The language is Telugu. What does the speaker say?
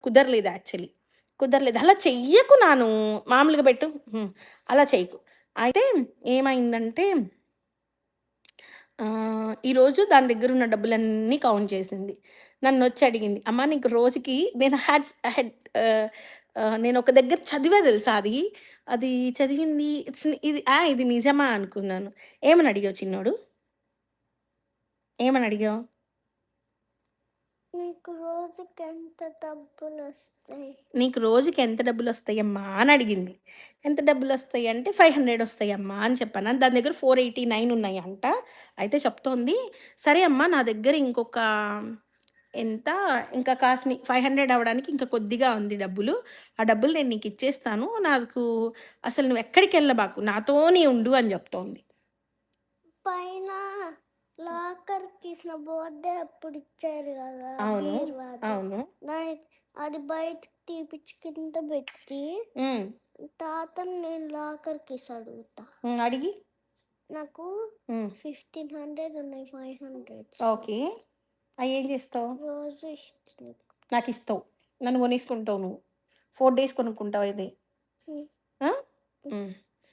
కుదరలేదు యాక్చువల్లీ. కుదరలేదు. అలా చెయ్యకు నాను. మామూలుగా పెట్టు. అలా చేయకు. అయితే ఏమైందంటే ఈరోజు దాని దగ్గరున్న డబ్బులన్నీ కౌంట్ చేసింది. నన్నొచ్చి అడిగింది, "అమ్మ నీకు రోజుకి" నేను హెడ్ ఆహ్, నేనొక దగ్గర చదివా తెలుసా అది. అది చదివింది ఇది నిజమా అనుకున్నాను. ఏమని అడిగావు చిన్నోడు? ఏమని అడిగావు? నీకు రోజుకెంత డబ్బులొస్తాయి? "నీకు రోజుకి ఎంత డబ్బులొస్తాయమ్మా" అని అడిగింది. ఎంత డబ్బులొస్తాయి అంటే, "500 వస్తాయమ్మా" అని చెప్పాను. దాని దగ్గర 489 ఉన్నాయంట. అయితే చెప్తోంది, "సరే అమ్మా నా దగ్గర ఇంకొక ఎంత ఇంకా కాస్ట్‌ని 500 అవ్వడానికి ఇంకా కొద్దిగా ఉంది డబ్బులు. ఆ డబ్బులు నేను నీకిచ్చేస్తాను. నాకు అసలు నువ్వెక్కడికెళ్ళబాకు. నాతోనే ఉండు" అని జెప్తోంది. పైన లాకర్‌కిసిన బర్త్‌డే అప్పుడు ఇచ్చారు గదా! అవును. బీరువాది. అవును. దాని అది బయటకి తీపిచ్చి కింద పెట్టి హ్మ్. తాతని నేను లాకర్‌కేసి అడుగుతా. అడిగి నాకు హ్మ్. 1500 ఉన్నాయి 500 ఓకే. అయ్యేం జేస్తావు? రోజు ఇస్తా నీకు. నాకిస్తావు. నన్ను కొనేసుకుంటావు నువ్వు. 4 డేస్ కొనుక్కుంటావు అయితే. హ్మ్. ఆ? హ్మ్. హ్మ్.